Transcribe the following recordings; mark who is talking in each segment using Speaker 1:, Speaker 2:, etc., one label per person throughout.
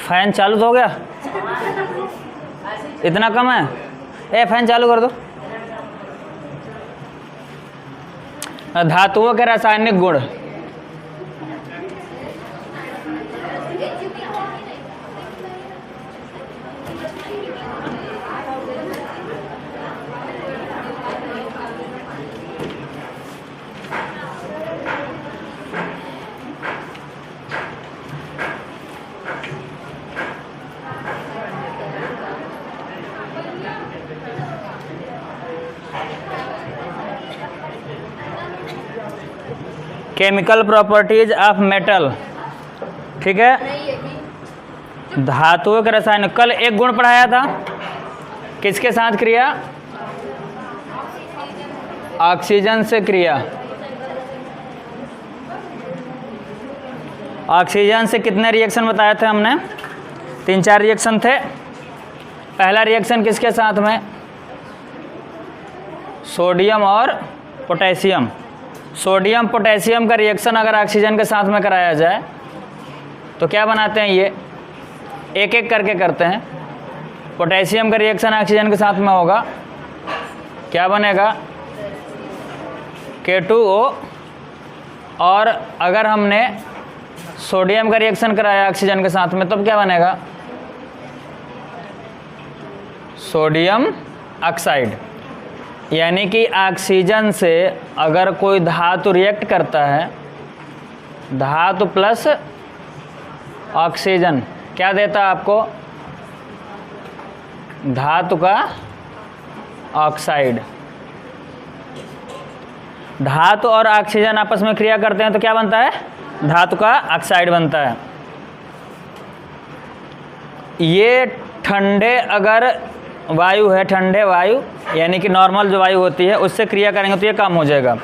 Speaker 1: Fan चालू तो हो गया? इतना कम है? ए फैन चालू कर दो। धातुओं के रासायनिक गुण। केमिकल प्रॉपर्टीज ऑफ मेटल, ठीक है। धातुओं के रासायनिक, कल एक गुण पढ़ाया था, किसके साथ क्रिया? ऑक्सीजन से क्रिया। ऑक्सीजन से कितने रिएक्शन बताए थे हमने? 3-4 रिएक्शन थे। पहला रिएक्शन किसके साथ में? सोडियम और पोटेशियम। सोडियम पोटेशियम का रिएक्शन अगर ऑक्सीजन के साथ में कराया जाए तो क्या बनाते हैं? ये एक एक करके करते हैं। पोटेशियम का रिएक्शन ऑक्सीजन के साथ में होगा, क्या बनेगा? K2O। और अगर हमने सोडियम का रिएक्शन कराया ऑक्सीजन के साथ में तब क्या बनेगा? Sodium oxide. यानी कि ऑक्सीजन से अगर कोई धातु रिएक्ट करता है, धातु प्लस ऑक्सीजन क्या देता है आपको? धातु का ऑक्साइड। धातु और ऑक्सीजन आपस में क्रिया करते हैं तो क्या बनता है? धातु का ऑक्साइड बनता है। ये ठंडे अगर वायु है, ठंडे वायु यानी कि नॉर्मल जो वायु होती है उससे क्रिया करेंगे तो ये काम हो जाएगा।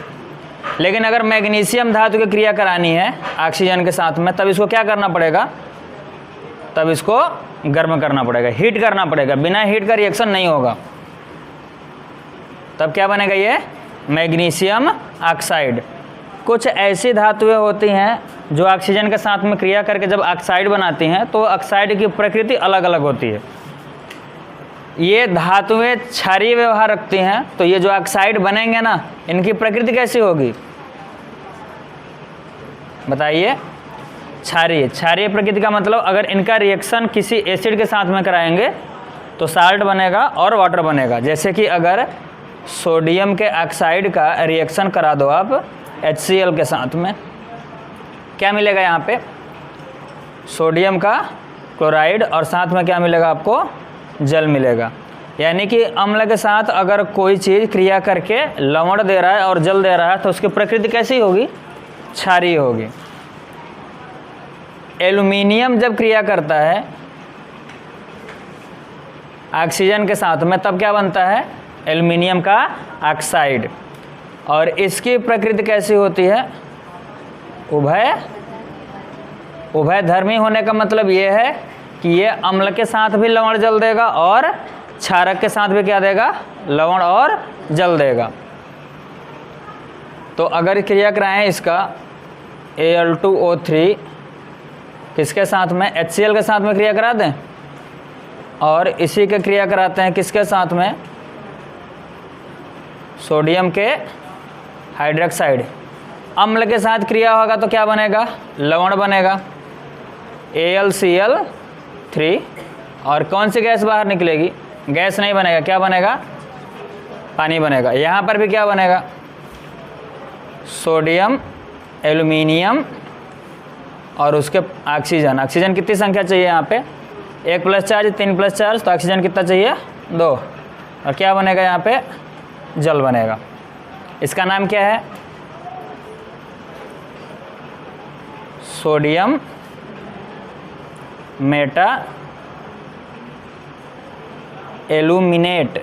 Speaker 1: लेकिन अगर मैग्नीशियम धातु की क्रिया करानी है ऑक्सीजन के साथ में तब इसको क्या करना पड़ेगा? तब इसको गर्म करना पड़ेगा, हीट करना पड़ेगा। बिना हीट का रिएक्शन नहीं होगा। तब क्या बनेगा? ये मैग्नीशियम ऑक्साइड। कुछ ऐसी धातुएं होती हैं जो ऑक्सीजन के साथ में क्रिया करके जब ऑक्साइड बनाती हैं तो ऑक्साइड की प्रकृति अलग अलग होती है। ये धातुएं क्षारीय व्यवहार रखती हैं तो ये जो ऑक्साइड बनेंगे ना, इनकी प्रकृति कैसी होगी बताइए? क्षारीय। क्षारीय प्रकृति का मतलब अगर इनका रिएक्शन किसी एसिड के साथ में कराएंगे तो साल्ट बनेगा और वाटर बनेगा। जैसे कि अगर सोडियम के ऑक्साइड का रिएक्शन करा दो आप HCl के साथ में, क्या मिलेगा यहाँ पे? सोडियम का क्लोराइड और साथ में क्या मिलेगा आपको? जल मिलेगा। यानी कि अम्ल के साथ अगर कोई चीज़ क्रिया करके लवण दे रहा है और जल दे रहा है तो उसकी प्रकृति कैसी होगी? क्षारीय होगी। एल्युमिनियम जब क्रिया करता है ऑक्सीजन के साथ में तब क्या बनता है? एल्युमिनियम का ऑक्साइड। और इसकी प्रकृति कैसी होती है? उभयधर्मी होने का मतलब ये है कि ये अम्ल के साथ भी लवण जल देगा और क्षारक के साथ भी क्या देगा? लवण और जल देगा। तो अगर क्रिया कराएं इसका Al2O3 किसके साथ में? HCl के साथ में क्रिया करा दें और इसी के क्रिया कराते हैं किसके साथ में? सोडियम के हाइड्रोक्साइड। अम्ल के साथ क्रिया होगा तो क्या बनेगा? लवण बनेगा AlCl3। और कौन सी गैस बाहर निकलेगी? गैस नहीं बनेगा, क्या बनेगा? पानी बनेगा। यहाँ पर भी क्या बनेगा? सोडियम, एल्युमिनियम और उसके ऑक्सीजन। ऑक्सीजन कितनी संख्या चाहिए यहाँ पे? 1 + चार्ज 3 + चार्ज, तो ऑक्सीजन कितना चाहिए? 2। और क्या बनेगा यहाँ पे? जल बनेगा। इसका नाम क्या है? Sodium Meta aluminate.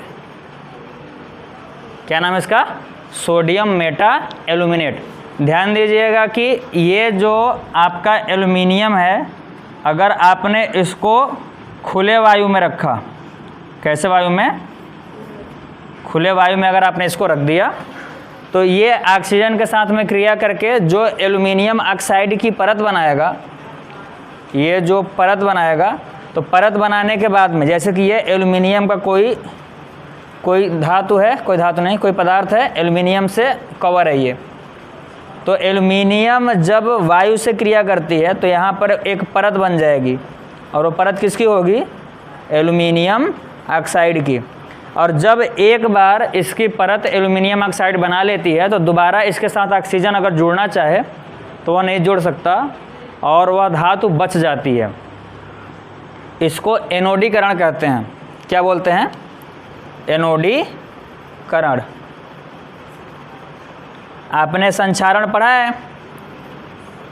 Speaker 1: क्या नाम है इसका? Sodium Meta aluminate. ध्यान दीजिएगा कि ये जो आपका एल्युमिनियम है, अगर आपने इसको खुले वायु में रखा, कैसे वायु में? खुले वायु में अगर आपने इसको रख दिया तो ये ऑक्सीजन के साथ में क्रिया करके जो एल्युमिनियम ऑक्साइड की परत बनाएगा, ये जो परत बनाएगा, तो परत बनाने के बाद में जैसे कि ये एल्युमिनियम का कोई धातु है, कोई धातु नहीं, कोई पदार्थ है, एल्युमिनियम से कवर है ये। तो एल्युमिनियम जब वायु से क्रिया करती है तो यहाँ पर एक परत बन जाएगी, और वो परत किसकी होगी? एल्युमिनियम ऑक्साइड की। और जब एक बार इसकी परत एल्युमिनियम ऑक्साइड बना लेती है तो दोबारा इसके साथ ऑक्सीजन अगर जुड़ना चाहे तो वह नहीं जुड़ सकता और वह धातु बच जाती है। इसको एनोडीकरण कहते हैं। क्या बोलते हैं? एनोडीकरण। आपने संक्षारण पढ़ा है?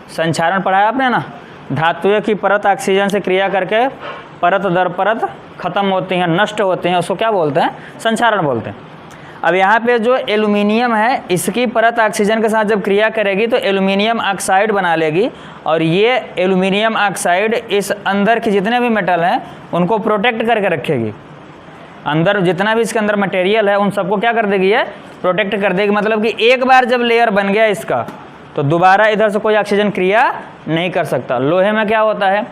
Speaker 1: संक्षारण पढ़ा है आपने ना? धातुओं की परत ऑक्सीजन से क्रिया करके परत दर परत खत्म होती हैं, नष्ट होती हैं, उसको क्या बोलते हैं? संक्षारण बोलते हैं। अब यहाँ पे जो एल्युमिनियम है, इसकी परत ऑक्सीजन के साथ जब क्रिया करेगी तो एल्युमिनियम ऑक्साइड बना लेगी, और ये एल्युमिनियम ऑक्साइड इस अंदर के जितने भी मेटल हैं उनको प्रोटेक्ट करके रखेगी। अंदर जितना भी इसके अंदर मटेरियल है उन सबको क्या कर देगी? ये प्रोटेक्ट कर देगी। मतलब कि एक बार जब लेयर बन गया इसका तो दोबारा इधर से कोई ऑक्सीजन क्रिया नहीं कर सकता। लोहे में क्या होता है?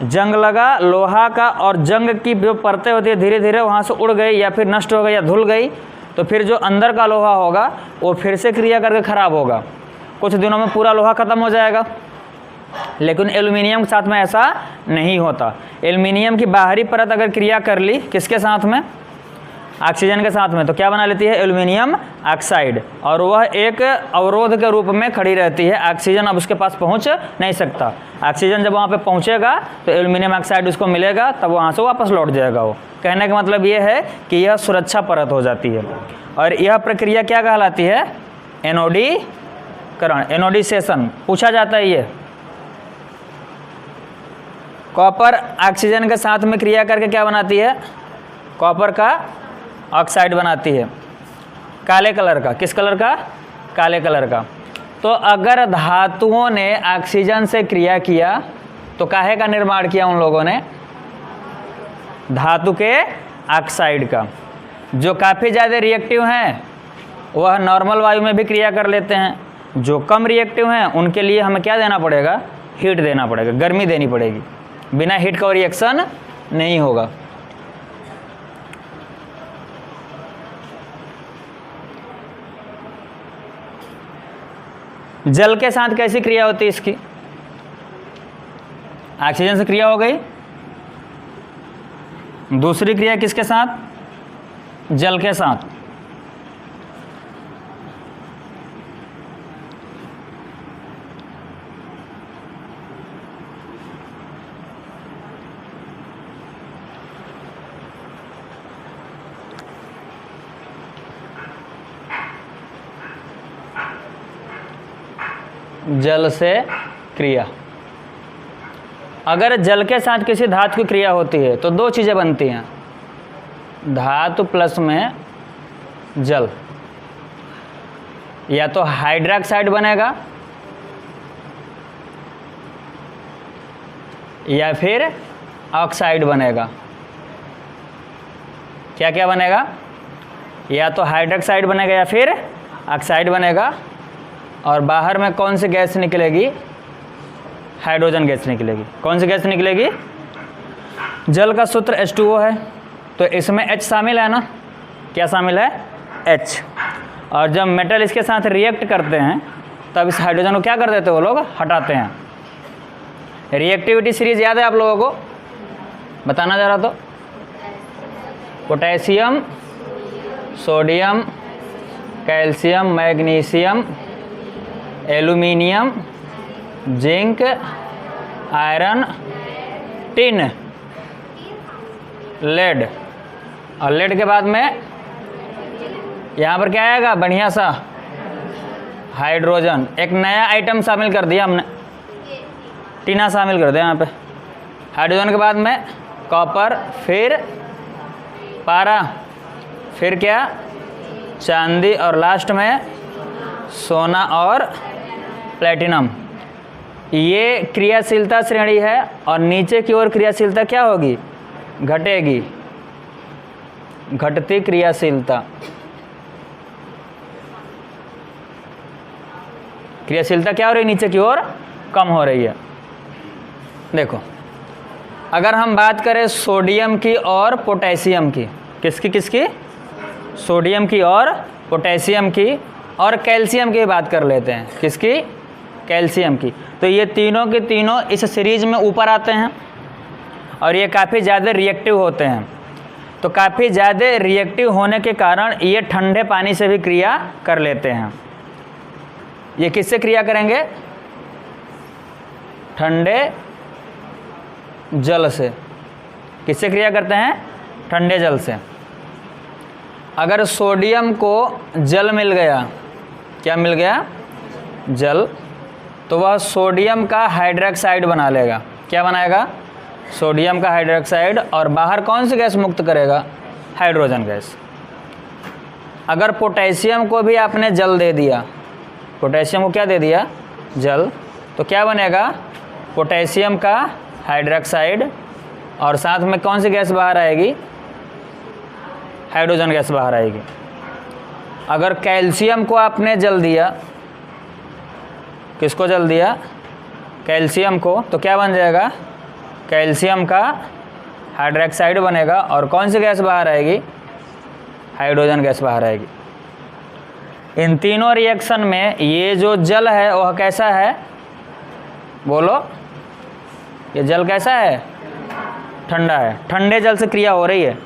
Speaker 1: जंग लगा लोहा का, और जंग की जो परतें होती है धीरे धीरे वहाँ से उड़ गई या फिर नष्ट हो गई या धुल गई, तो फिर जो अंदर का लोहा होगा वो फिर से क्रिया करके ख़राब होगा। कुछ दिनों में पूरा लोहा ख़त्म हो जाएगा। लेकिन एल्युमिनियम के साथ में ऐसा नहीं होता। एल्युमिनियम की बाहरी परत अगर क्रिया कर ली किसके साथ में? ऑक्सीजन के साथ में, तो क्या बना लेती है? एल्युमिनियम ऑक्साइड, और वह एक अवरोध के रूप में खड़ी रहती है। ऑक्सीजन अब उसके पास पहुंच नहीं सकता। ऑक्सीजन जब वहाँ पे पहुँचेगा तो एल्युमिनियम ऑक्साइड उसको मिलेगा, तब वहाँ से वापस लौट जाएगा वो। कहने का मतलब ये है कि यह सुरक्षा परत हो जाती है। और यह प्रक्रिया क्या कहलाती है? एनोडीकरण, एनोडिसेशन पूछा जाता है। ये कॉपर ऑक्सीजन के साथ में क्रिया करके क्या बनाती है? कॉपर का ऑक्साइड बनाती है, काले कलर का। किस कलर का? काले कलर का। तो अगर धातुओं ने ऑक्सीजन से क्रिया किया तो काहे का निर्माण किया उन लोगों ने? धातु के ऑक्साइड का। जो काफ़ी ज़्यादा रिएक्टिव हैं वह नॉर्मल वायु में भी क्रिया कर लेते हैं। जो कम रिएक्टिव हैं उनके लिए हमें क्या देना पड़ेगा? हीट देना पड़ेगा, गर्मी देनी पड़ेगी। बिना हीट का रिएक्शन नहीं होगा। जल के साथ कैसी क्रिया होती है इसकी? ऑक्सीजन से क्रिया हो गई। दूसरी क्रिया किसके साथ? जल के साथ। जल से क्रिया। अगर जल के साथ किसी धातु की क्रिया होती है तो दो चीज़ें बनती हैं, धातु प्लस में जल। या तो हाइड्रोक्साइड बनेगा या फिर ऑक्साइड बनेगा। क्या क्या बनेगा? या तो हाइड्रोक्साइड बनेगा या फिर ऑक्साइड बनेगा। और बाहर में कौन सी गैस निकलेगी? हाइड्रोजन गैस निकलेगी। कौन सी गैस निकलेगी? जल का सूत्र H2O है, तो इसमें H शामिल है ना? क्या शामिल है? H। और जब मेटल इसके साथ रिएक्ट करते हैं तब इस हाइड्रोजन को क्या कर देते हैं? वो लोग हटाते हैं। रिएक्टिविटी सीरीज याद है आप लोगों को? बताना जरा तो। Potassium, sodium, calcium, magnesium, aluminium, zinc, iron, tin, lead. और लेड के बाद में यहाँ पर क्या आएगा? बढ़िया सा हाइड्रोजन। एक नया आइटम शामिल कर दिया हमने, टीना शामिल कर दिया यहाँ पे। हाइड्रोजन के बाद में कॉपर, फिर पारा, फिर क्या? चांदी, और लास्ट में सोना और प्लेटिनम। ये क्रियाशीलता श्रेणी है, और नीचे की ओर क्रियाशीलता क्या होगी? घटेगी, घटती क्रियाशीलता। क्रियाशीलता क्या हो रही है? नीचे की ओर कम हो रही है। देखो, अगर हम बात करें सोडियम की और पोटेशियम की, किसकी? सोडियम की और पोटेशियम की, और कैल्शियम की बात कर लेते हैं। किसकी? कैल्शियम की। तो ये तीनों के तीनों इस सीरीज में ऊपर आते हैं और ये काफ़ी ज़्यादा रिएक्टिव होते हैं। तो काफ़ी ज़्यादा रिएक्टिव होने के कारण ये ठंडे पानी से भी क्रिया कर लेते हैं। ये किससे क्रिया करेंगे? ठंडे जल से। किससे क्रिया करते हैं? ठंडे जल से। अगर सोडियम को जल मिल गया, क्या मिल गया? जल, तो वह सोडियम का हाइड्रोक्साइड बना लेगा। क्या बनाएगा? सोडियम का हाइड्रोक्साइड, और बाहर कौन सी गैस मुक्त करेगा? Hydrogen gas. अगर पोटेशियम को भी आपने जल दे दिया, पोटेशियम को क्या दे दिया? जल, तो क्या बनेगा? पोटेशियम का हाइड्रोक्साइड, और साथ में कौन सी गैस बाहर आएगी? हाइड्रोजन गैस बाहर आएगी। अगर कैल्शियम को आपने जल दिया, किसको जल दिया? कैल्शियम को, तो क्या बन जाएगा? कैल्शियम का हाइड्रोक्साइड बनेगा, और कौन सी गैस बाहर आएगी? हाइड्रोजन गैस बाहर आएगी। इन तीनों रिएक्शन में ये जो जल है वह कैसा है? बोलो, ये जल कैसा है? ठंडा है। ठंडे जल से क्रिया हो रही है।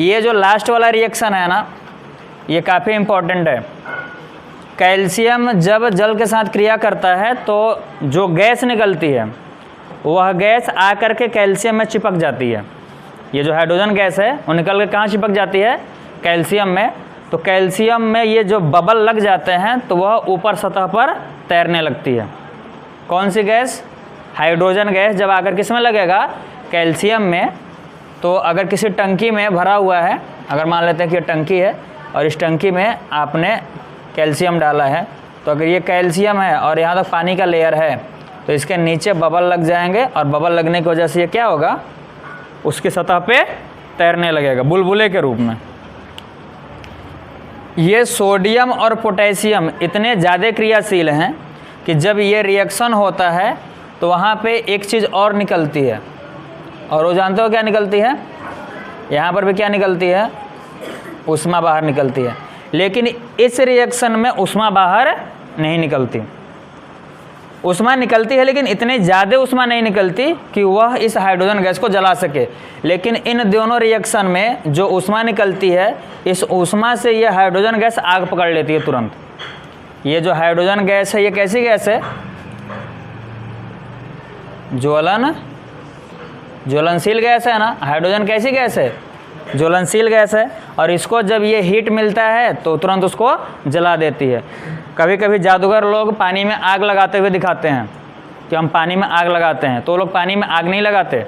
Speaker 1: ये जो लास्ट वाला रिएक्शन है ना, ये काफ़ी इम्पोर्टेंट है। कैल्शियम जब जल के साथ क्रिया करता है तो जो गैस निकलती है वह गैस आकर के कैल्शियम में चिपक जाती है। ये जो हाइड्रोजन गैस है वो निकल के कहाँ चिपक जाती है? कैल्शियम में। तो कैल्शियम में ये जो बबल लग जाते हैं तो वह ऊपर सतह पर तैरने लगती है। कौन सी गैस? Hydrogen gas. जब आकर किस में लगेगा? कैल्शियम में। तो अगर किसी टंकी में भरा हुआ है, अगर मान लेते हैं कि ये टंकी है और इस टंकी में आपने कैल्शियम डाला है, तो अगर ये कैल्शियम है और यहाँ तक पानी का लेयर है तो इसके नीचे बबल लग जाएंगे, और बबल लगने की वजह से ये क्या होगा? उसकी सतह पे तैरने लगेगा बुलबुले के रूप में। ये सोडियम और पोटेशियम इतने ज़्यादा क्रियाशील हैं कि जब ये रिएक्शन होता है तो वहाँ पे एक चीज़ और निकलती है, और वो जानते हो क्या निकलती है? यहाँ पर भी क्या निकलती है? ऊष्मा बाहर निकलती है। लेकिन इस रिएक्शन में ऊष्मा बाहर नहीं निकलती। ऊष्मा निकलती है लेकिन इतनी ज़्यादा ऊष्मा नहीं निकलती कि वह इस हाइड्रोजन गैस को जला सके। लेकिन इन दोनों रिएक्शन में जो ऊष्मा निकलती है, इस ऊष्मा से यह हाइड्रोजन गैस आग पकड़ लेती है तुरंत। ये जो हाइड्रोजन गैस है ये कैसी गैस है? ज्वलनशील गैस है ना। हाइड्रोजन कैसी गैस है? ज्वलनशील गैस है। और इसको जब ये हीट मिलता है तो तुरंत उसको जला देती है। कभी कभी जादूगर लोग पानी में आग लगाते हुए दिखाते हैं कि हम पानी में आग लगाते हैं, तो वो लोग पानी में आग नहीं लगाते।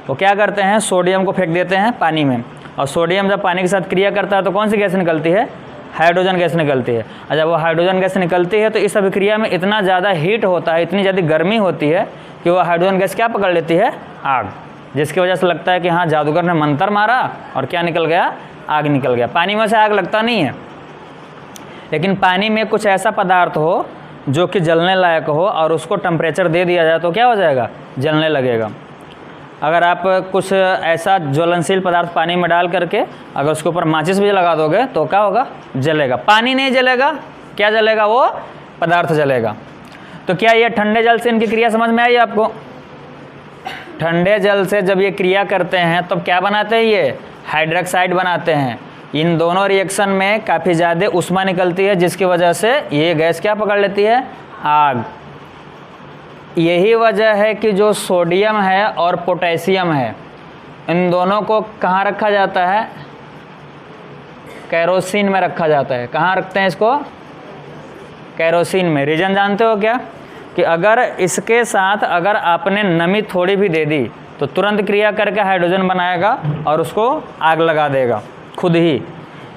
Speaker 1: वो क्या करते हैं? सोडियम को फेंक देते हैं पानी में, और सोडियम जब पानी के साथ क्रिया करता है तो कौन सी गैस निकलती है? हाइड्रोजन गैस निकलती है। और जब वो हाइड्रोजन गैस निकलती है तो इस अभिक्रिया में इतना ज़्यादा हीट होता है, इतनी ज़्यादा गर्मी होती है कि वो हाइड्रोजन गैस क्या पकड़ लेती है? आग। जिसकी वजह से लगता है कि हाँ, जादूगर ने मंत्र मारा और क्या निकल गया? आग निकल गया। पानी में से आग लगता नहीं है, लेकिन पानी में कुछ ऐसा पदार्थ हो जो कि जलने लायक हो और उसको टेम्परेचर दे दिया जाए तो क्या हो जाएगा? जलने लगेगा। अगर आप कुछ ऐसा ज्वलनशील पदार्थ पानी में डाल करके अगर उसके ऊपर माचिस भी लगा दोगे तो क्या होगा? जलेगा। पानी नहीं जलेगा, क्या जलेगा? वो पदार्थ जलेगा। तो क्या ये ठंडे जल से इनकी क्रिया समझ में आई आपको? ठंडे जल से जब ये क्रिया करते हैं तब क्या बनाते हैं? ये हाइड्रोक्साइड बनाते हैं। इन दोनों रिएक्शन में काफ़ी ज़्यादा ऊष्मा निकलती है, जिसकी वजह से ये गैस क्या पकड़ लेती है? आग। यही वजह है कि जो सोडियम है और पोटेशियम है, इन दोनों को कहाँ रखा जाता है? केरोसिन में रखा जाता है। कहाँ रखते हैं इसको? केरोसिन में। रीज़न जानते हो क्या? कि अगर इसके साथ अगर आपने नमी थोड़ी भी दे दी तो तुरंत क्रिया करके हाइड्रोजन बनाएगा और उसको आग लगा देगा खुद ही।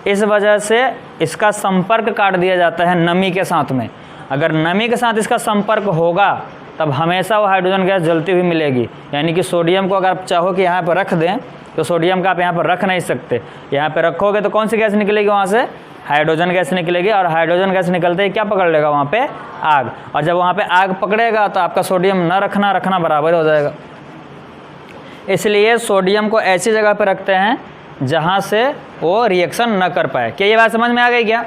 Speaker 1: इस वजह से इसका संपर्क काट दिया जाता है नमी के साथ में। अगर नमी के साथ इसका संपर्क होगा तब हमेशा वो हाइड्रोजन गैस जलती हुई मिलेगी। यानी कि सोडियम को अगर आप चाहो कि यहाँ पर रख दें तो सोडियम का आप यहाँ पर रख नहीं सकते। यहाँ पर रखोगे तो कौन सी गैस निकलेगी? वहाँ से हाइड्रोजन गैस निकलेगी और हाइड्रोजन गैस निकलते ही क्या पकड़ लेगा वहाँ पे? आग। और जब वहाँ पे आग पकड़ेगा तो आपका सोडियम न रखना बराबर हो जाएगा। इसलिए सोडियम को ऐसी जगह पे रखते हैं जहाँ से वो रिएक्शन न कर पाए। क्या ये बात समझ में आ गई क्या?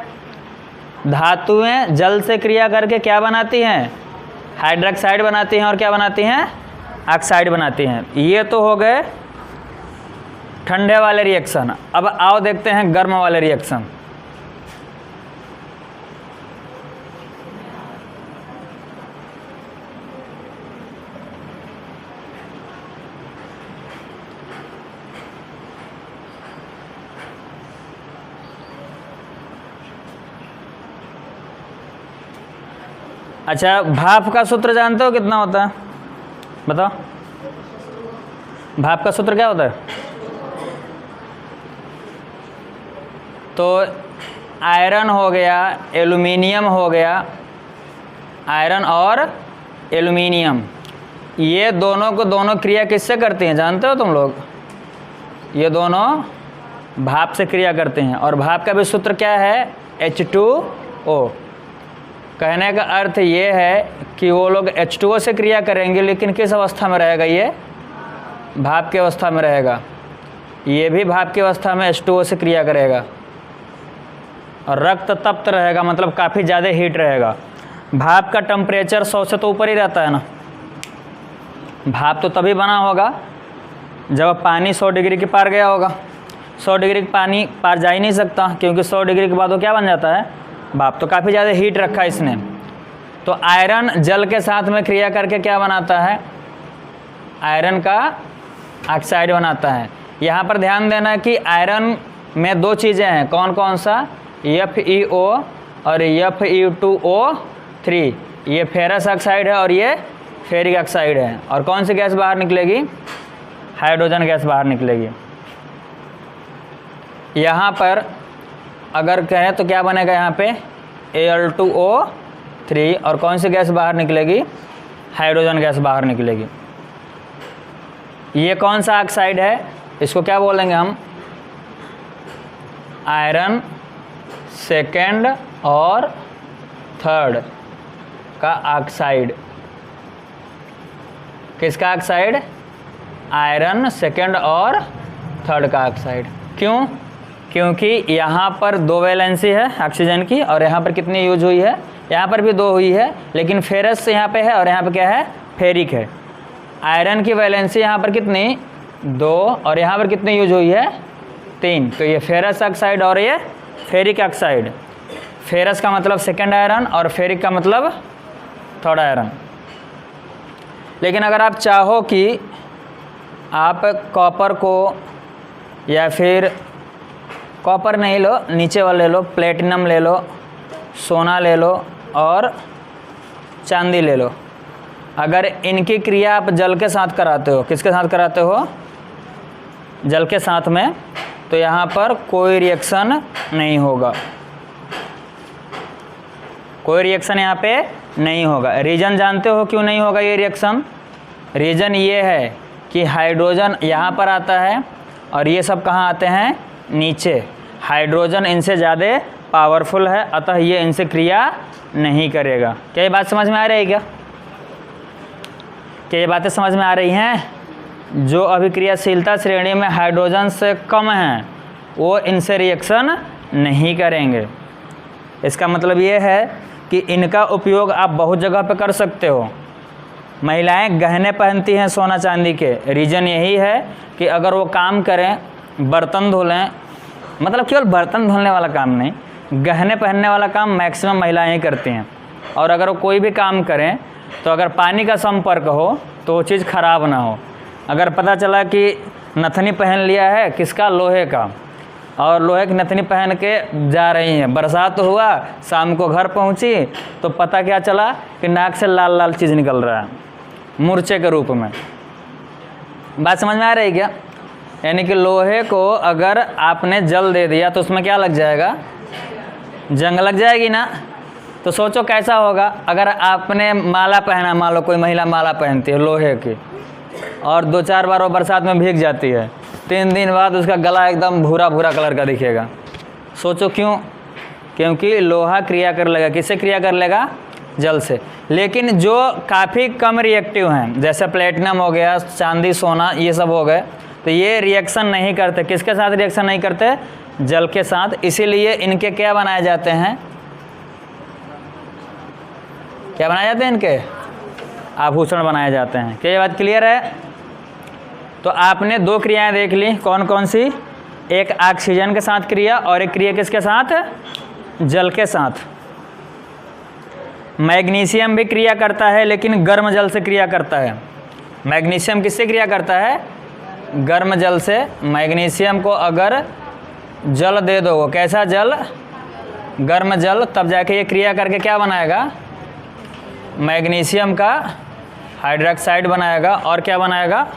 Speaker 1: धातुएं जल से क्रिया करके क्या बनाती हैं? हाइड्रोक्साइड बनाती हैं और क्या बनाती हैं? ऑक्साइड बनाती हैं। ये तो हो गए ठंडे वाले रिएक्शन। अब आओ देखते हैं गर्म वाले रिएक्शन। अच्छा, भाप का सूत्र जानते हो कितना होता है? बताओ, भाप का सूत्र क्या होता है? तो आयरन हो गया, एल्युमिनियम हो गया, आयरन और एल्युमिनियम, ये दोनों को दोनों क्रिया किससे करती हैं जानते हो तुम लोग? ये दोनों भाप से क्रिया करते हैं। और भाप का भी सूत्र क्या है? H2O। कहने का अर्थ ये है कि वो लोग H2O से क्रिया करेंगे, लेकिन किस अवस्था में रहेगा? ये भाप की अवस्था में रहेगा। ये भी भाप की अवस्था में H2O से क्रिया करेगा और रक्त तप्त रहेगा, मतलब काफ़ी ज़्यादा हीट रहेगा। भाप का टेम्परेचर 100 से तो ऊपर ही रहता है ना। भाप तो तभी बना होगा जब पानी 100 डिग्री के पार गया होगा। 100 डिग्री के पानी पार जा ही नहीं सकता, क्योंकि 100 डिग्री के बाद वो क्या बन जाता है? भाप। तो काफ़ी ज़्यादा हीट रखा है इसने। तो आयरन जल के साथ में क्रिया करके क्या बनाता है? आयरन का ऑक्साइड बनाता है। यहाँ पर ध्यान देना कि आयरन में दो चीज़ें हैं। कौन कौन सा? FeO और Fe2O3। ये फेरस ऑक्साइड है और ये फेरिक ऑक्साइड है। और कौन सी गैस बाहर निकलेगी? हाइड्रोजन गैस बाहर निकलेगी। यहाँ पर अगर कहें तो क्या बनेगा? यहाँ पे Al2O3 और कौन सी गैस बाहर निकलेगी? हाइड्रोजन गैस बाहर निकलेगी। ये कौन सा ऑक्साइड है? इसको क्या बोलेंगे हम? आयरन सेकेंड और थर्ड का ऑक्साइड। किसका ऑक्साइड? आयरन सेकेंड और थर्ड का ऑक्साइड। क्यों? क्योंकि यहाँ पर 2 वैलेंसी है ऑक्सीजन की और यहाँ पर कितनी यूज हुई है? यहाँ पर भी 2 हुई है, लेकिन फेरस यहाँ पे है और यहाँ पे क्या है? फेरिक है। आयरन की वैलेंसी यहाँ पर कितनी? 2 और यहाँ पर कितनी यूज हुई है? 3। तो ये फेरस ऑक्साइड और ये फेरिक ऑक्साइड। फेरस का मतलब सेकेंड आयरन और फेरिक का मतलब थर्ड आयरन। लेकिन अगर आप चाहो कि आप कॉपर को, या फिर कॉपर नहीं लो, नीचे वाले ले लो, प्लेटिनम ले लो, सोना ले लो और चांदी ले लो, अगर इनकी क्रिया आप जल के साथ कराते हो, किसके साथ कराते हो? जल के साथ में, तो यहाँ पर कोई रिएक्शन नहीं होगा। कोई रिएक्शन यहाँ पे नहीं होगा। रीज़न जानते हो क्यों नहीं होगा ये रिएक्शन? रीज़न ये है कि हाइड्रोजन यहाँ पर आता है और ये सब कहाँ आते हैं? नीचे। हाइड्रोजन इनसे ज़्यादा पावरफुल है, अतः ये इनसे क्रिया नहीं करेगा। क्या ये बात समझ में आ रही है? क्या ये बातें समझ में आ रही हैं? जो अभिक्रियाशीलता श्रेणी में हाइड्रोजन से कम हैं वो इनसे रिएक्शन नहीं करेंगे। इसका मतलब ये है कि इनका उपयोग आप बहुत जगह पे कर सकते हो। महिलाएं गहने पहनती हैं सोना चांदी के, रीज़न यही है कि अगर वो काम करें, बर्तन धो लें, मतलब केवल बर्तन धोने वाला काम नहीं, गहने पहनने वाला काम मैक्सिमम महिलाएं ही करती हैं। और अगर वो कोई भी काम करें तो अगर पानी का संपर्क हो तो वो चीज़ ख़राब ना हो। अगर पता चला कि नथनी पहन लिया है, किसका? लोहे का, और लोहे की नथनी पहन के जा रही हैं, बरसात हुआ, शाम को घर पहुंची तो पता क्या चला कि नाक से लाल लाल चीज़ निकल रहा है मूर्छे के रूप में। बात समझ में आ रही क्या? यानी कि लोहे को अगर आपने जल दे दिया तो उसमें क्या लग जाएगा? जंग लग जाएगी ना। तो सोचो कैसा होगा अगर आपने माला पहना, मान लो कोई महिला माला पहनती है लोहे की और 2-4 बार वो बरसात में भीग जाती है, 3 दिन बाद उसका गला एकदम भूरा भूरा कलर का दिखेगा। सोचो क्यों? क्योंकि लोहा क्रिया कर लेगा, किससे क्रिया कर लेगा? जल से। लेकिन जो काफ़ी कम रिएक्टिव हैं, जैसे प्लेटिनम हो गया, चांदी, सोना, ये सब हो गए, तो ये रिएक्शन नहीं करते। किसके साथ रिएक्शन नहीं करते? जल के साथ। इसीलिए इनके क्या बनाए जाते हैं? क्या बनाए जाते हैं इनके? आभूषण बनाए जाते हैं। क्या ये बात क्लियर है? तो आपने दो क्रियाएं देख ली, कौन कौन सी? एक ऑक्सीजन के साथ क्रिया और एक क्रिया किसके साथ? जल के साथ। मैग्नीशियम भी क्रिया करता है, लेकिन गर्म जल से क्रिया करता है। मैग्नीशियम किससे क्रिया करता है? गर्म जल से। मैग्नीशियम को अगर जल दे दो, कैसा जल? गर्म जल, तब जाके ये क्रिया करके क्या बनाएगा? मैग्नीशियम का हाइड्रोक्साइड बनाएगा। और क्या बनाएगा?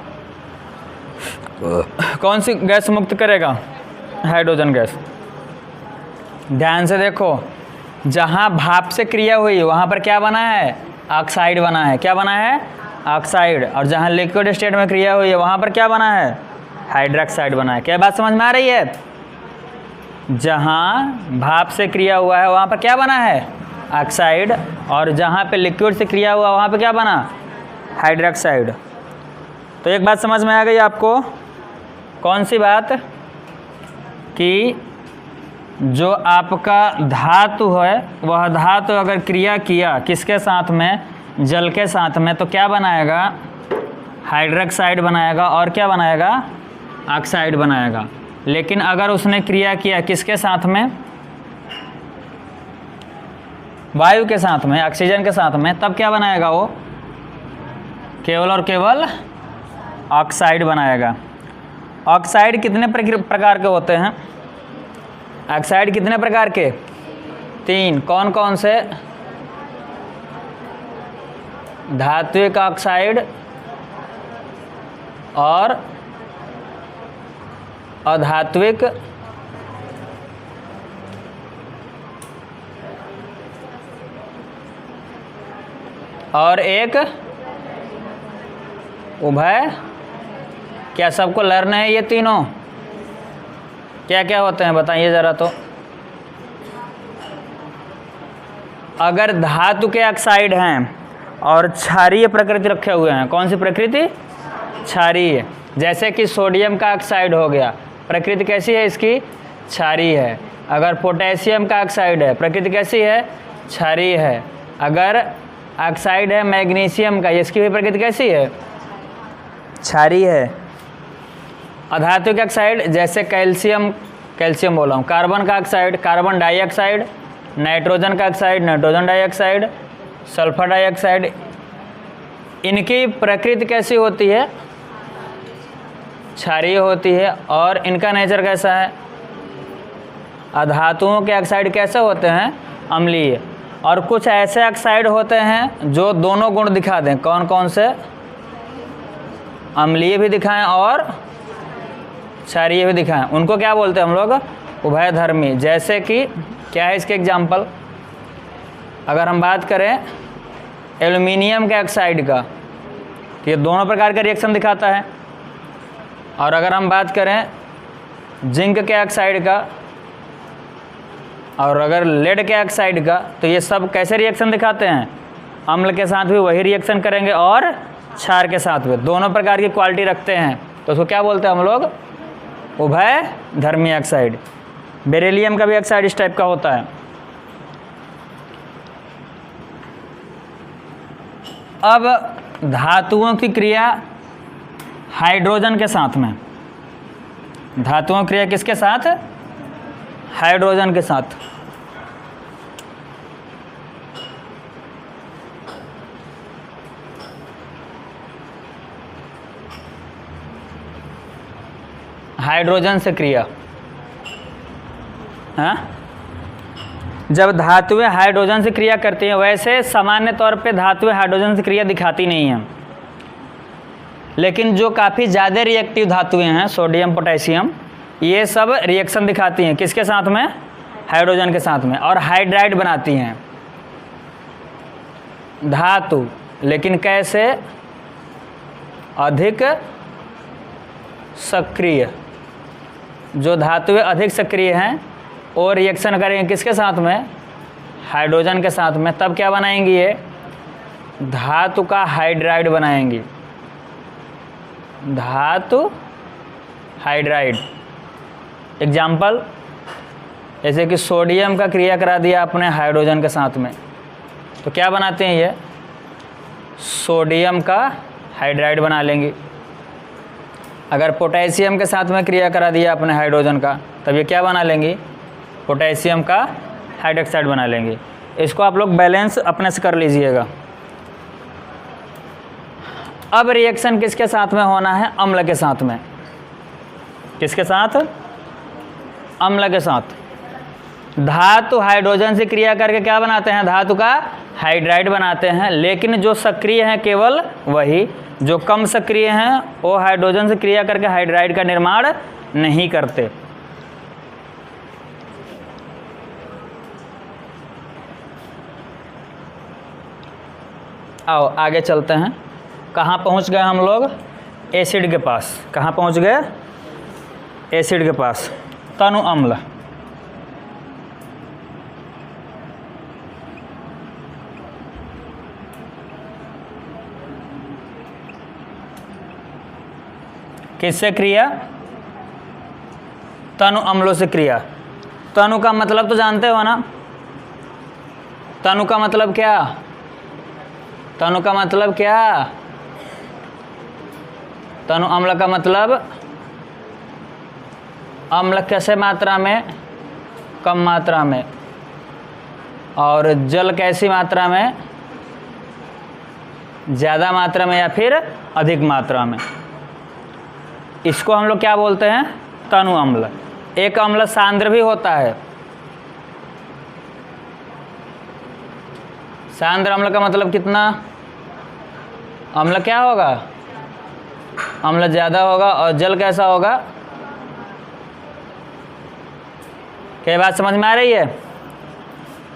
Speaker 1: कौन सी गैस मुक्त करेगा? Hydrogen gas. ध्यान से देखो, जहाँ भाप से क्रिया हुई वहाँ पर क्या बना है? ऑक्साइड बना है। क्या बना है? ऑक्साइड। और जहाँ लिक्विड स्टेट में क्रिया हुई है वहाँ पर क्या बना है? हाइड्रोक्साइड बना है। क्या बात समझ में आ रही है? जहाँ भाप से क्रिया हुआ है वहाँ पर क्या बना है? ऑक्साइड। और जहाँ पे लिक्विड से क्रिया हुआ वहाँ पे क्या बना? हाइड्रोक्साइड। तो एक बात समझ में आ गई आपको? कौन सी बात? कि जो आपका धातु है वह धातु अगर क्रिया किया किसके साथ में? जल के साथ में, तो क्या बनाएगा? हाइड्रोक्साइड बनाएगा। और क्या बनाएगा? ऑक्साइड बनाएगा। लेकिन अगर उसने क्रिया किया किसके साथ में? वायु के साथ में, ऑक्सीजन के साथ में, तब क्या बनाएगा वो? केवल और केवल ऑक्साइड बनाएगा। ऑक्साइड कितने प्रकार के होते हैं? ऑक्साइड कितने प्रकार के? 3। कौन कौन से? धात्विक ऑक्साइड और अधात्विक और एक उभय। क्या सबको लर्न है ये तीनों? क्या क्या होते हैं बताइए ज़रा। तो अगर धातु के ऑक्साइड हैं और क्षारीय प्रकृति रखे हुए हैं, कौन सी प्रकृति? क्षारीय। जैसे कि सोडियम का ऑक्साइड हो गया, प्रकृति कैसी है इसकी? क्षारीय है। अगर पोटेशियम का ऑक्साइड है, प्रकृति कैसी है? क्षारीय है। अगर ऑक्साइड है मैग्नीशियम का, इसकी भी प्रकृति कैसी है? क्षारीय है। अधात्विक ऑक्साइड जैसे कैल्शियम बोला हूँ, कार्बन का ऑक्साइड, कार्बन डाइऑक्साइड, नाइट्रोजन का oxide, nitrogen dioxide, sulphur dioxide, इनकी प्रकृति कैसी होती है? क्षारीय होती है। और इनका नेचर कैसा है? अधातुओं के ऑक्साइड कैसे होते हैं? अम्लीय। और कुछ ऐसे ऑक्साइड होते हैं जो दोनों गुण दिखा दें। कौन कौन से? अम्लीय भी दिखाएं और क्षारीय भी दिखाएं। उनको क्या बोलते हैं हम लोग? उभयधर्मी। जैसे कि क्या है इसके एग्जाम्पल? अगर हम बात करें एल्युमिनियम के ऑक्साइड का, तो ये दोनों प्रकार का रिएक्शन दिखाता है। और अगर हम बात करें जिंक के ऑक्साइड का और अगर लेड के ऑक्साइड का, तो ये सब कैसे रिएक्शन दिखाते हैं? अम्ल के साथ भी वही रिएक्शन करेंगे और क्षार के साथ भी, दोनों प्रकार की क्वालिटी रखते हैं। तो उसको क्या बोलते हैं हम लोग? उभयधर्मी ऑक्साइड। बेरिलियम का भी ऑक्साइड इस टाइप का होता है। अब धातुओं की क्रिया हाइड्रोजन के साथ में। धातुओं की क्रिया किसके साथ? हाइड्रोजन के साथ। हाइड्रोजन से क्रिया। हाँ, जब धातुएं हाइड्रोजन से क्रिया करती हैं, वैसे सामान्य तौर पे धातुएं हाइड्रोजन से क्रिया दिखाती नहीं हैं, लेकिन जो काफ़ी ज़्यादा रिएक्टिव धातुएं हैं, सोडियम, पोटेशियम, ये सब रिएक्शन दिखाती हैं किसके साथ में? हाइड्रोजन के साथ में। और हाइड्राइड बनाती हैं धातु। लेकिन कैसे? अधिक सक्रिय। जो धातुएं अधिक सक्रिय हैं और रिएक्शन करेंगे किसके साथ में, हाइड्रोजन के साथ में, तब क्या बनाएंगी, ये धातु का हाइड्राइड बनाएंगी, धातु हाइड्राइड। एग्जाम्पल, जैसे कि सोडियम का क्रिया करा दिया आपने हाइड्रोजन के साथ में, तो क्या बनाते हैं, ये सोडियम का हाइड्राइड बना लेंगे। अगर पोटेशियम के साथ में क्रिया करा दिया आपने हाइड्रोजन का, तब ये क्या बना लेंगी, पोटेशियम का हाइड्रोक्साइड बना लेंगे। इसको आप लोग बैलेंस अपने से कर लीजिएगा। अब रिएक्शन किसके साथ में होना है, अम्ल के साथ में। किसके साथ, अम्ल के साथ। धातु हाइड्रोजन से क्रिया करके क्या बनाते हैं, धातु का हाइड्राइड बनाते हैं, लेकिन जो सक्रिय हैं केवल वही, जो कम सक्रिय हैं वो हाइड्रोजन से क्रिया करके हाइड्राइड का निर्माण नहीं करते। आओ आगे चलते हैं। कहाँ पहुँच गए हम लोग, एसिड के पास। कहाँ पहुँच गए, एसिड के पास, तनु अम्ल। किससे क्रिया, तनु अम्लों से क्रिया। तनु का मतलब तो जानते हो ना, तनु का मतलब क्या, तनु का मतलब क्या, तनु अम्ल का मतलब अम्ल कैसे मात्रा में, कम मात्रा में, और जल कैसी मात्रा में, ज़्यादा मात्रा में या फिर अधिक मात्रा में। इसको हम लोग क्या बोलते हैं, तनु अम्ल। एक अम्ल सांद्र भी होता है। सांद्र अम्ल का मतलब कितना, अम्ल क्या होगा, अम्ल ज़्यादा होगा, और जल कैसा होगा। क्या बात समझ में आ रही है।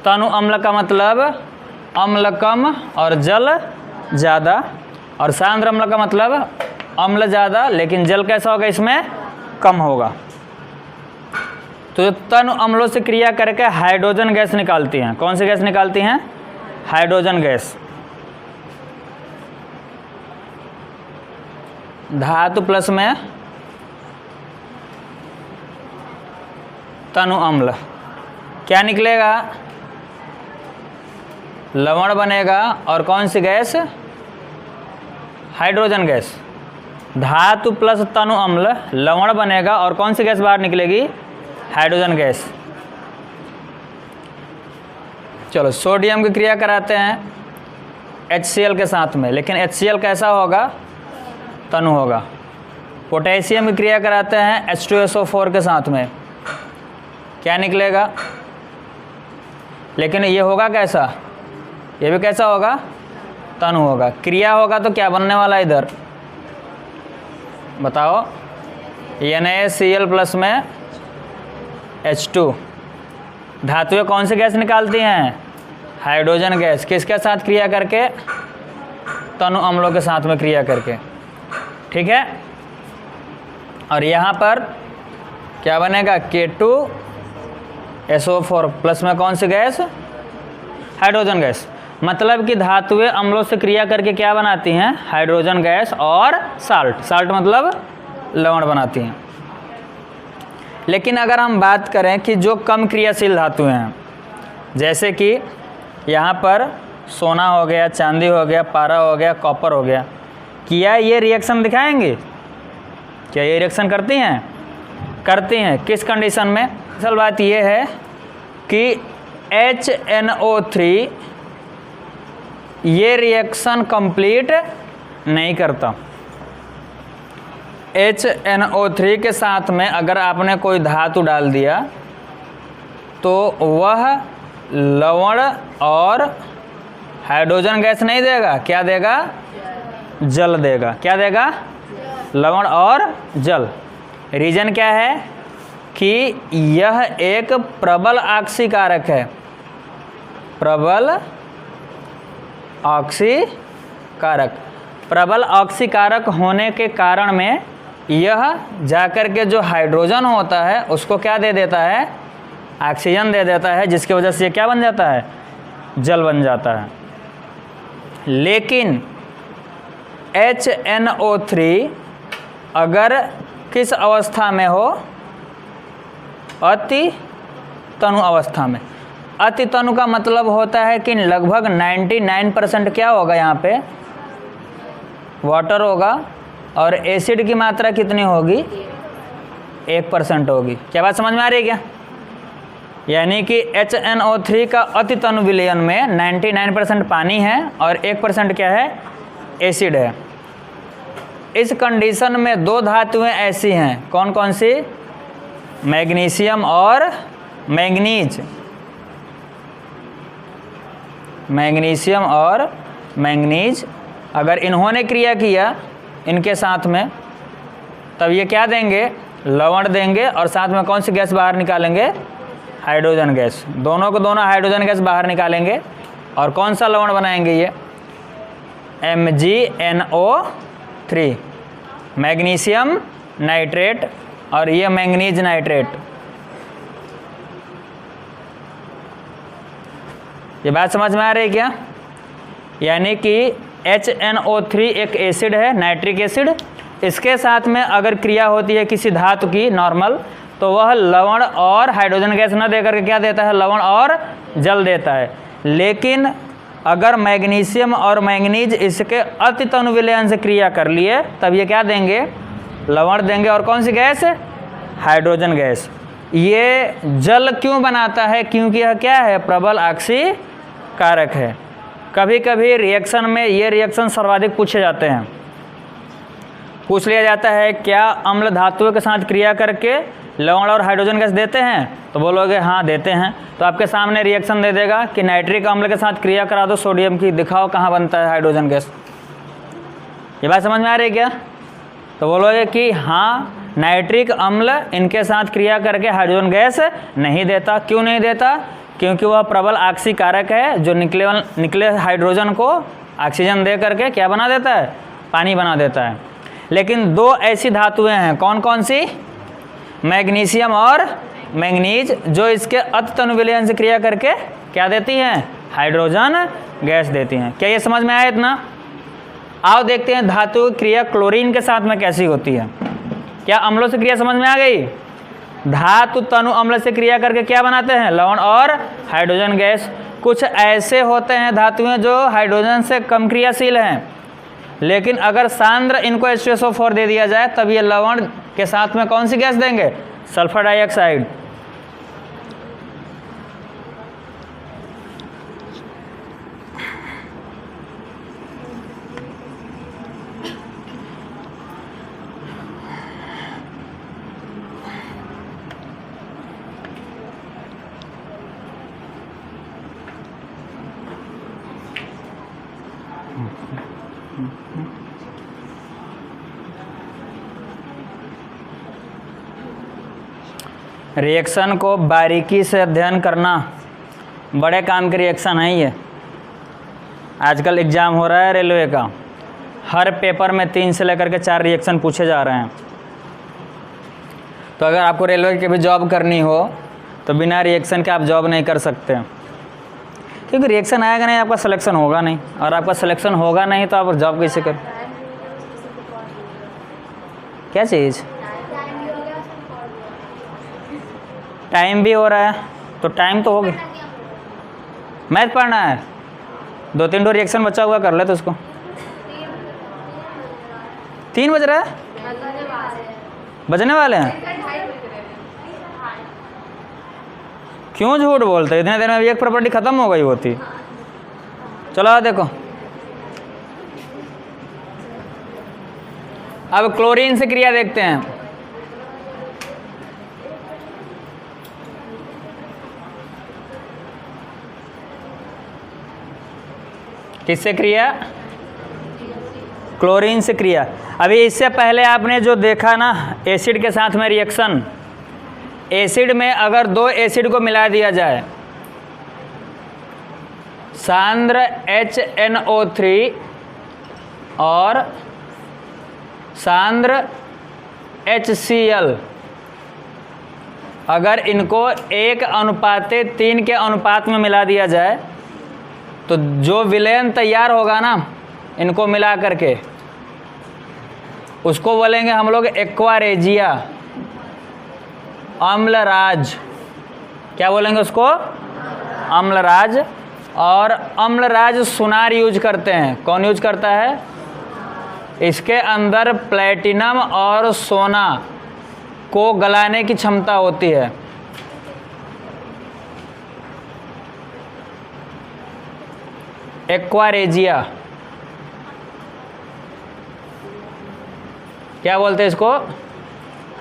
Speaker 1: तनु अम्ल का मतलब अम्ल कम और जल ज़्यादा, और सांद्र अम्ल का मतलब अम्ल ज़्यादा लेकिन जल कैसा होगा, इसमें कम होगा। तो तनु अम्लों से क्रिया करके हाइड्रोजन गैस निकालती हैं। कौन सी गैस निकालती हैं, हाइड्रोजन गैस। धातु प्लस में तनु अम्ल, क्या निकलेगा, लवण बनेगा, और कौन सी गैस, हाइड्रोजन गैस। धातु प्लस तनु अम्ल, लवण बनेगा, और कौन सी गैस बाहर निकलेगी, हाइड्रोजन गैस। चलो सोडियम की क्रिया कराते हैं HCl के साथ में, लेकिन HCl कैसा होगा, तनु होगा। पोटेशियम की क्रिया कराते हैं H2SO4 के साथ में, क्या निकलेगा, लेकिन ये होगा कैसा, ये भी कैसा होगा, तनु होगा। क्रिया होगा तो क्या बनने वाला है इधर, बताओ, NaCl प्लस में H2। धातुएं कौन सी गैस निकालती हैं, हाइड्रोजन गैस। किसके साथ क्रिया करके, तनु अम्लों के साथ में क्रिया करके, ठीक है। और यहाँ पर क्या बनेगा, K2SO4 प्लस में कौन सी गैस, हाइड्रोजन गैस। मतलब कि धातुएं अम्लों से क्रिया करके क्या बनाती हैं, हाइड्रोजन गैस और साल्ट। साल्ट मतलब लवण बनाती हैं। लेकिन अगर हम बात करें कि जो कम क्रियाशील धातुएं हैं, जैसे कि यहाँ पर सोना हो गया, चांदी हो गया, पारा हो गया, कॉपर हो गया, क्या ये रिएक्शन दिखाएंगे, क्या ये रिएक्शन करती हैं, करती हैं। किस कंडीशन में, असल बात ये है कि HNO3 ये रिएक्शन कंप्लीट नहीं करता। HNO3 के साथ में अगर आपने कोई धातु डाल दिया तो वह लवण और हाइड्रोजन गैस नहीं देगा, क्या देगा, जल देगा। क्या देगा, लवण और जल। रीजन क्या है कि यह एक प्रबल ऑक्सीकारक है, प्रबल ऑक्सीकारक। प्रबल ऑक्सीकारक होने के कारण में यह जाकर के जो हाइड्रोजन होता है उसको क्या दे देता है, ऑक्सीजन दे देता है, जिसकी वजह से ये क्या बन जाता है, जल बन जाता है। लेकिन HNO3 अगर किस अवस्था में हो, अति तनु अवस्था में। अति तनु का मतलब होता है कि लगभग 99% क्या होगा, यहाँ पे वाटर होगा और एसिड की मात्रा कितनी होगी, 1% होगी। क्या बात समझ में आ रही है क्या? यानी कि HNO3 का अति तनु विलयन में 99% पानी है और 1% क्या है, एसिड है। इस कंडीशन में दो धातुएं ऐसी हैं, कौन कौन सी, मैग्नीशियम और मैंगनीज। मैग्नीशियम और मैंगनीज अगर इन्होंने क्रिया किया इनके साथ में, तब ये क्या देंगे, लवण देंगे और साथ में कौन सी गैस बाहर निकालेंगे, हाइड्रोजन गैस। दोनों को दोनों हाइड्रोजन गैस बाहर निकालेंगे और कौन सा लवण बनाएंगे, ये MgNO3, मैग्नीशियम नाइट्रेट और ये मैंगनीज नाइट्रेट। ये बात समझ में आ रही है क्या? यानी कि HNO3 एक एसिड है, नाइट्रिक एसिड। इसके साथ में अगर क्रिया होती है किसी धातु की नॉर्मल, तो वह लवण और हाइड्रोजन गैस न देकर के क्या देता है, लवण और जल देता है। लेकिन अगर मैग्नीशियम और मैंगनीज इसके अति तनु विलयन से क्रिया कर लिए, तब ये क्या देंगे, लवण देंगे और कौन सी गैस, हाइड्रोजन गैस। ये जल क्यों बनाता है, क्योंकि यह क्या है, प्रबल ऑक्सीकारक है। कभी कभी रिएक्शन में ये रिएक्शन सर्वाधिक पूछे जाते हैं। पूछ लिया जाता है क्या अम्ल धातुओं के साथ क्रिया करके लवण और हाइड्रोजन गैस देते हैं, तो बोलोगे हाँ देते हैं। तो आपके सामने रिएक्शन दे देगा कि नाइट्रिक अम्ल के साथ क्रिया करा दो सोडियम की, दिखाओ कहाँ बनता है हाइड्रोजन गैस। ये बात समझ में आ रही है क्या? तो बोलोगे कि हाँ नाइट्रिक अम्ल इनके साथ क्रिया करके हाइड्रोजन गैस नहीं देता। क्यों नहीं देता? क्योंकि वह प्रबल ऑक्सीकारक है, जो निकले हाइड्रोजन को ऑक्सीजन दे करके क्या बना देता है, पानी बना देता है। लेकिन दो ऐसी धातुएं हैं, कौन कौन सी, मैग्नीशियम और मैंगनीज, जो इसके अति तनु विलयन से क्रिया करके क्या देती हैं, हाइड्रोजन गैस देती हैं। क्या ये समझ में आया इतना? आओ देखते हैं धातु की क्रिया क्लोरीन के साथ में कैसी होती है। क्या अम्लों से क्रिया समझ में आ गई? धातु तनु अम्ल से क्रिया करके क्या बनाते हैं, लवण और हाइड्रोजन गैस। कुछ ऐसे होते हैं धातुएं जो हाइड्रोजन से कम क्रियाशील हैं, लेकिन अगर सांद्र इनको H2SO4 दे दिया जाए, तब ये लवण के साथ में कौन सी गैस देंगे, सल्फर डाइऑक्साइड। रिएक्शन को बारीकी से अध्ययन करना बड़े काम की रिएक्शन है ये। आजकल एग्ज़ाम हो रहा है रेलवे का, हर पेपर में 3 से लेकर के 4 रिएक्शन पूछे जा रहे हैं। तो अगर आपको रेलवे की भी जॉब करनी हो तो बिना रिएक्शन के आप जॉब नहीं कर सकते, क्योंकि रिएक्शन आएगा नहीं, आपका सिलेक्शन होगा नहीं, और आपका सिलेक्शन होगा नहीं तो आप जॉब कैसे कर, क्या चीज़, टाइम भी हो रहा है, तो टाइम तो हो गया। मैथ पढ़ना है, 2-3 रिएक्शन बचा हुआ कर ले तो उसको। 3 बज रहा है, बजने वाले हैं। क्यों झूठ बोलते, इतने देर में एक प्रॉपर्टी खत्म हो गई होती। चलो देखो, अब क्लोरीन से क्रिया देखते हैं। किससे क्रिया, क्लोरीन से क्रिया। अभी इससे पहले आपने जो देखा ना एसिड के साथ में रिएक्शन, एसिड में अगर 2 एसिड को मिला दिया जाए, सांद्र HNO3 और सांद्र HCl, अगर इनको 1:3 के अनुपात में मिला दिया जाए तो जो विलयन तैयार होगा ना इनको मिला करके, उसको बोलेंगे हम लोग एक्वारेजिया, अम्लराज। क्या बोलेंगे उसको? अम्लराज। और अम्लराज सुनार यूज करते हैं। कौन यूज करता है? इसके अंदर प्लेटिनम और सोना को गलाने की क्षमता होती है। एक्वारेजिया, क्या बोलते हैं इसको?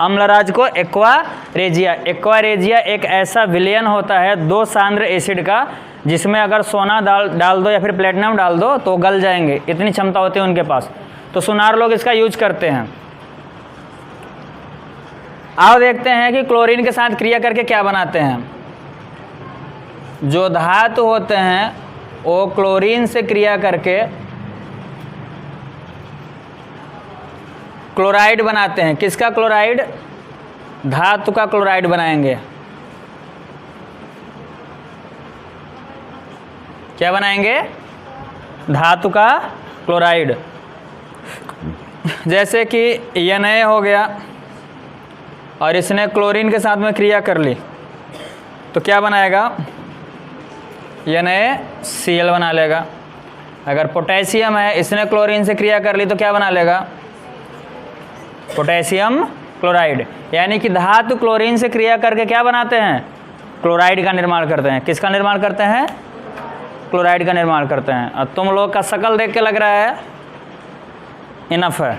Speaker 1: अम्लराज को एक्वारेजिया। एक्वारेजिया एक ऐसा विलयन होता है दो सांद्र एसिड का, जिसमें अगर सोना डाल दो या फिर प्लेटिनम डाल दो तो गल जाएंगे, इतनी क्षमता होती है उनके पास। तो सुनार लोग इसका यूज करते हैं। आओ देखते हैं कि क्लोरीन के साथ क्रिया करके क्या बनाते हैं। जो धातु होते हैं वो क्लोरीन से क्रिया करके क्लोराइड बनाते हैं। किसका क्लोराइड? धातु का क्लोराइड बनाएंगे। क्या बनाएंगे? धातु का क्लोराइड। जैसे कि Na हो गया और इसने क्लोरीन के साथ में क्रिया कर ली तो क्या बनाएगा? NaCl बना लेगा। अगर पोटेशियम है, इसने क्लोरीन से क्रिया कर ली तो क्या बना लेगा? Potassium chloride. यानी कि धातु क्लोरीन से क्रिया करके क्या बनाते हैं? क्लोराइड का निर्माण करते हैं। किसका निर्माण करते हैं? क्लोराइड का निर्माण करते हैं। और तुम लोग का शकल देख के लग रहा है इनफ है।